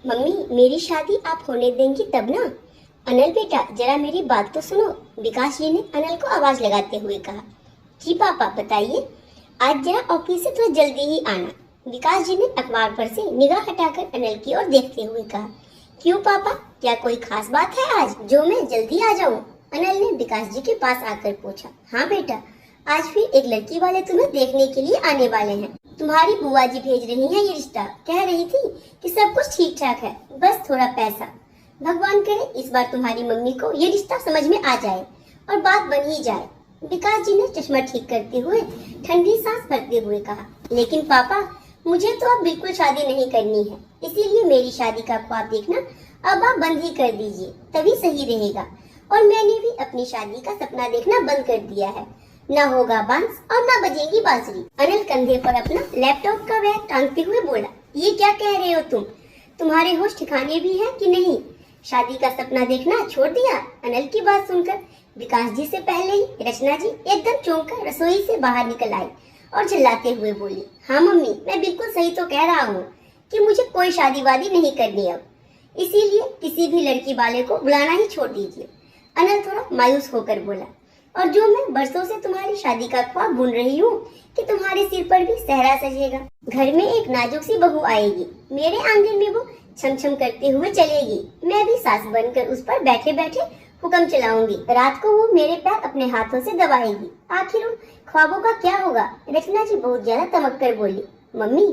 Mummy मेरी शादी आप होने देंगी तब ना। अनल बेटा जरा मेरी बात तो सुनो, विकास जी ने अनल को आवाज लगाते हुए कहा। जी पापा बताइए। आज जरा ऑफिस से थोड़ा जल्दी ही आना, विकास जी ने अखबार पर से निगाह हटाकर अनल की ओर देखते हुए कहा। क्यों पापा, क्या कोई खास बात है आज जो मैं जल्दी आ जाऊं? अनल ने विकास जी के पास आकर पूछा। हाँ बेटा, आज फिर एक लड़की वाले तुम्हें देखने के लिए आने वाले हैं। तुम्हारी बुआ जी भेज रही हैं ये रिश्ता। कह रही थी कि सब कुछ ठीक ठाक है, बस थोड़ा पैसा। भगवान करे इस बार तुम्हारी मम्मी को ये रिश्ता समझ में आ जाए और बात बन ही जाए। विकास जी ने चश्मा ठीक करते हुए ठंडी सांस भरते हुए कहा। लेकिन पापा मुझे तो अब बिल्कुल शादी नहीं करनी है, इसीलिए मेरी शादी का ख्वाब देखना अब आप बंद ही कर दीजिए, तभी सही रहेगा। और मैंने भी अपनी शादी का सपना देखना बंद कर दिया है। न होगा बांस और न बजेगी बांसुरी। अनिल कंधे पर अपना लैपटॉप का बैग टांगते हुए बोला। ये क्या कह रहे हो तुम? तुम्हारे होश ठिकाने भी है कि नहीं? शादी का सपना देखना छोड़ दिया? अनिल की बात सुनकर विकास जी से पहले ही रचना जी एकदम चौंक कर रसोई से बाहर निकल आई और चिल्लाते हुए बोली। हाँ मम्मी, मैं बिल्कुल सही तो कह रहा हूँ कि मुझे कोई शादी वादी नहीं करनी अब, इसीलिए किसी भी लड़की वाले को बुलाना ही छोड़ दीजिए। अनिल थोड़ा मायूस होकर बोला। और जो मैं बरसों से तुम्हारी शादी का ख्वाब बुन रही हूँ कि तुम्हारे सिर पर भी सहरा सजेगा, घर में एक नाजुक सी बहू आएगी, मेरे आंगन में वो छम छम करते हुए चलेगी, मैं भी सास बनकर उस पर बैठे बैठे हुक्म चलाऊंगी, रात को वो मेरे पैर अपने हाथों से दबाएगी। आखिर उन ख्वाबों का क्या होगा? रचना जी बहुत ज्यादा तमक कर बोली। मम्मी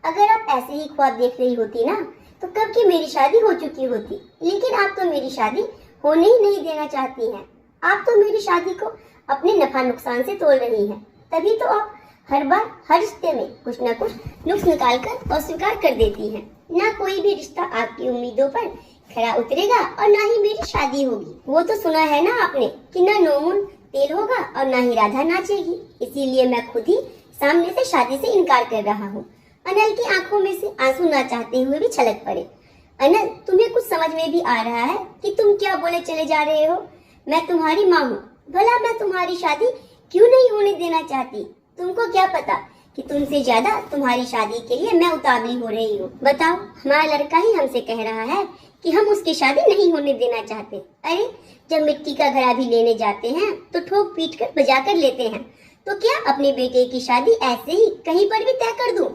अगर आप ऐसे ही ख्वाब देख रही होती ना तो कब की मेरी शादी हो चुकी होती, लेकिन आप तो मेरी शादी होने ही नहीं देना चाहती हैं। आप तो मेरी शादी को अपने नफा नुकसान से तोड़ रही हैं, तभी तो आप हर बार हर रिश्ते में कुछ न कुछ नुक्स निकाल कर अस्वीकार कर देती हैं। ना कोई भी रिश्ता आपकी उम्मीदों पर खरा उतरेगा और ना ही मेरी शादी होगी। वो तो सुना है ना आपने कि ना नोमुन तेल होगा और ना ही राधा नाचेगी, इसीलिए मैं खुद ही सामने से शादी से इनकार कर रहा हूँ। अनल की आंखों में से आंसू ना चाहते हुए भी छलक पड़े। अनल तुम्हें कुछ समझ में भी आ रहा है कि तुम क्या बोले चले जा रहे हो? मैं तुम्हारी माँ हूँ, भला मैं तुम्हारी शादी क्यों नहीं होने देना चाहती? तुमको क्या पता कि तुमसे ज्यादा तुम्हारी शादी के लिए मैं उतावली हो रही हूँ। बताओ, हमारा लड़का ही हमसे कह रहा है कि हम उसकी शादी नहीं होने देना चाहते। अरे जब मिट्टी का घड़ा भी लेने जाते हैं तो ठोक पीट कर बजा कर लेते हैं, तो क्या अपने बेटे की शादी ऐसे ही कहीं पर भी तय कर दूं?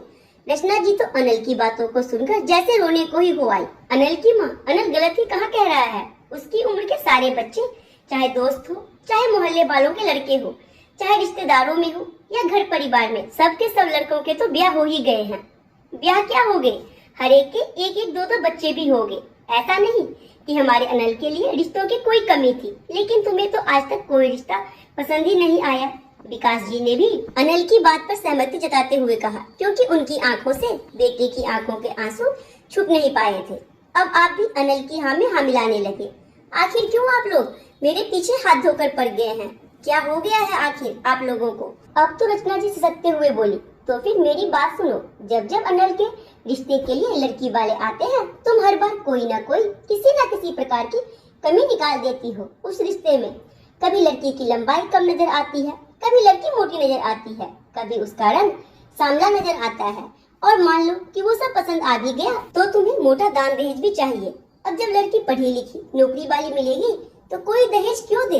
रचना जी तो अनिल की बातों को सुनकर जैसे रोने को ही हो आई। अनिल की माँ, अनिल गलत ही कहाँ कह रहा है। उसकी उम्र के सारे बच्चे, चाहे दोस्त हो, चाहे मोहल्ले वालों के लड़के हो, चाहे रिश्तेदारों में हो या घर परिवार में, सबके सब लड़कों के तो ब्याह हो ही गए हैं। ब्याह क्या हो गए, हर एक के एक एक दो दो बच्चे भी हो गए। ऐसा नहीं कि हमारे अनिल के लिए रिश्तों की कोई कमी थी, लेकिन तुम्हें तो आज तक कोई रिश्ता पसंद ही नहीं आया। विकास जी ने भी अनिल की बात पर सहमति जताते हुए कहा, क्योंकि उनकी आंखों से बेटे की आंखों के आंसू छुप नहीं पाए थे। अब आप भी अनिल की हाँ में हाँ मिलाने लगे। आखिर क्यों आप लोग मेरे पीछे हाथ धोकर पड़ गए हैं? क्या हो गया है आखिर आप लोगों को? अब तो रचना जी सिसकते हुए बोली। तो फिर मेरी बात सुनो, जब जब अनिल के रिश्ते के लिए लड़की वाले आते हैं, तुम हर बार कोई ना कोई किसी न किसी प्रकार की कमी निकाल देती हो उस रिश्ते में। कभी लड़की की लंबाई कम नजर आती है, कभी लड़की मोटी नजर आती है, कभी उसका रंग सांवला नजर आता है, और मान लो कि वो सब पसंद आ भी गया तो तुम्हें मोटा दान दहेज भी चाहिए। अब जब लड़की पढ़ी लिखी नौकरी वाली मिलेगी तो कोई दहेज क्यों दे?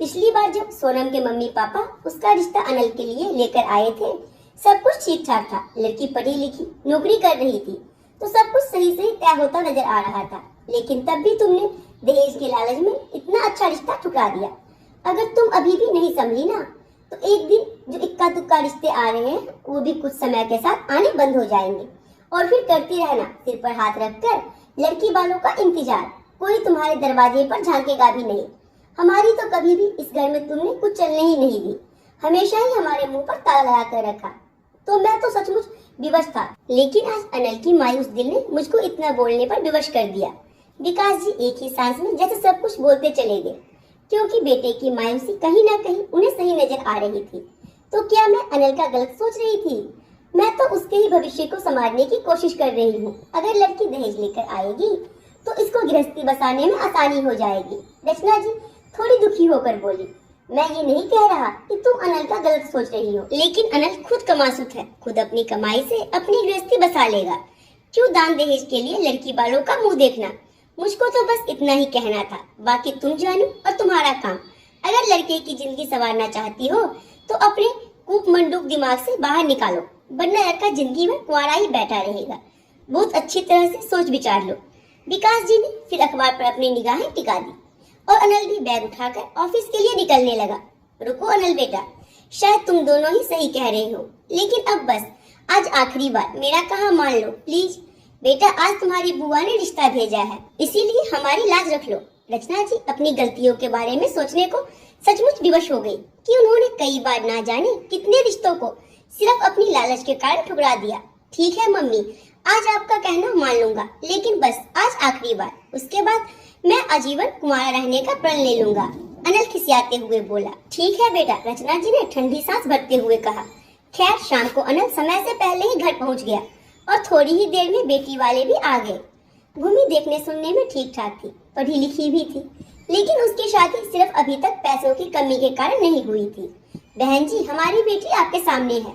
पिछली बार जब सोनम के मम्मी पापा उसका रिश्ता अनिल के लिए लेकर आए थे, सब कुछ ठीक ठाक था, लड़की पढ़ी लिखी नौकरी कर रही थी, तो सब कुछ सही सही तय होता नजर आ रहा था। लेकिन तब भी तुमने दहेज के लालच में इतना अच्छा रिश्ता ठुकरा दिया। अगर तुम अभी भी नहीं समझी ना तो एक दिन जो इक्का दुक्का रिश्ते आ रहे हैं वो भी कुछ समय के साथ आने बंद हो जाएंगे, और फिर करती रहना सिर पर हाथ रखकर लड़की वालों का इंतजार। कोई तुम्हारे दरवाजे पर झांकेगा भी नहीं। हमारी तो कभी भी इस घर में तुमने कुछ चलने ही नहीं दी, हमेशा ही हमारे मुंह पर ताला लगा कर रखा। तो मैं तो सचमुच विवश था, लेकिन आज अनिल की मायूस दिल ने मुझको इतना बोलने पर विवश कर दिया। विकास जी एक ही सांस में जैसे सब कुछ बोलते चले गए, क्योंकि बेटे की मायूसी कहीं ना कहीं उन्हें सही नजर आ रही थी। तो क्या मैं अनिल का गलत सोच रही थी? मैं तो उसके ही भविष्य को संवारने की कोशिश कर रही हूँ। अगर लड़की दहेज लेकर आएगी तो इसको गृहस्थी बसाने में आसानी हो जाएगी। रचना जी थोड़ी दुखी होकर बोली। मैं ये नहीं कह रहा कि तुम अनिल का गलत सोच रही हो, लेकिन अनिल खुद कमासुत है, खुद अपनी कमाई से अपनी गृहस्थी बसा लेगा। क्यों दान दहेज के लिए लड़की वालों का मुंह देखना। मुझको तो बस इतना ही कहना था, बाकी तुम जानो और तुम्हारा काम। अगर लड़के की जिंदगी संवारना चाहती हो तो अपने कूप मंडूक दिमाग से बाहर निकालो, वरना लड़का जिंदगी में कुंवारा ही बैठा रहेगा। बहुत अच्छी तरह से सोच विचार लो। विकास जी ने फिर अखबार पर अपनी निगाहें टिका दी और अनल भी बैग उठाकर ऑफिस के लिए निकलने लगा। रुको अनल बेटा, शायद तुम दोनों ही सही कह रहे हो, लेकिन अब बस आज आखिरी बार मेरा कहा मान लो प्लीज। बेटा आज तुम्हारी बुआ ने रिश्ता भेजा है, इसीलिए हमारी लाज रख लो। रचना जी अपनी गलतियों के बारे में सोचने को सचमुच विवश हो गई कि उन्होंने कई बार ना जाने कितने रिश्तों को सिर्फ अपनी लालच के कारण ठुकरा दिया। ठीक है मम्मी, आज आपका कहना मान लूंगा, लेकिन बस आज आखिरी बार, उसके बाद मैं आजीवन कुंवारा रहने का प्रण ले लूंगा। अनल खिसियाते हुए बोला। ठीक है बेटा, रचना जी ने ठंडी सांस भरते हुए कहा। खैर शाम को अनल समय से पहले ही घर पहुंच गया और थोड़ी ही देर में बेटी वाले भी आ गए। भूमि देखने सुनने में ठीक ठाक थी, पढ़ी लिखी भी थी, लेकिन उसकी शादी सिर्फ अभी तक पैसों की कमी के कारण नहीं हुई थी। बहन जी हमारी बेटी आपके सामने है,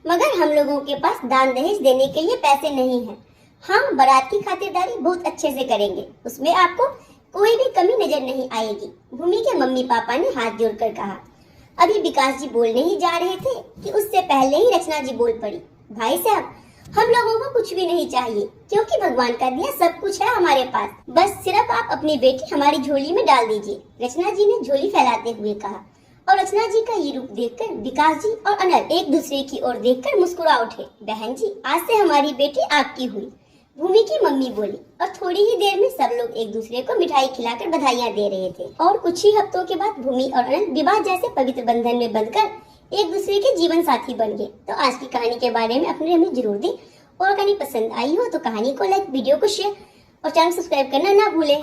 मगर हम लोगों के पास दान दहेज देने के लिए पैसे नहीं है। हाँ, बारात की खातिरदारी बहुत अच्छे से करेंगे, उसमें आपको कोई भी कमी नजर नहीं आएगी। भूमि के मम्मी पापा ने हाथ जोड़कर कहा। अभी विकास जी बोलने ही जा रहे थे कि उससे पहले ही रचना जी बोल पड़ी। भाई साहब, हम लोगों को कुछ भी नहीं चाहिए, क्योंकि भगवान का दिया सब कुछ है हमारे पास। बस सिर्फ आप अपनी बेटी हमारी झोली में डाल दीजिए, रचना जी ने झोली फैलाते हुए कहा। और रचना जी का ये रूप देखकर विकास जी और अनल एक दूसरे की ओर देखकर मुस्कुरा उठे। बहन जी आज से हमारी बेटी आपकी हुई, भूमि की मम्मी बोली, और थोड़ी ही देर में सब लोग एक दूसरे को मिठाई खिलाकर बधाइयां दे रहे थे। और कुछ ही हफ्तों के बाद भूमि और अनल विवाह जैसे पवित्र बंधन में बंधकर एक दूसरे के जीवन साथी बन गए। तो आज की कहानी के बारे में अपने हमें जरूर दें, और कहानी पसंद आई हो तो कहानी को लाइक, वीडियो को शेयर और चैनल सब्सक्राइब करना ना भूलें।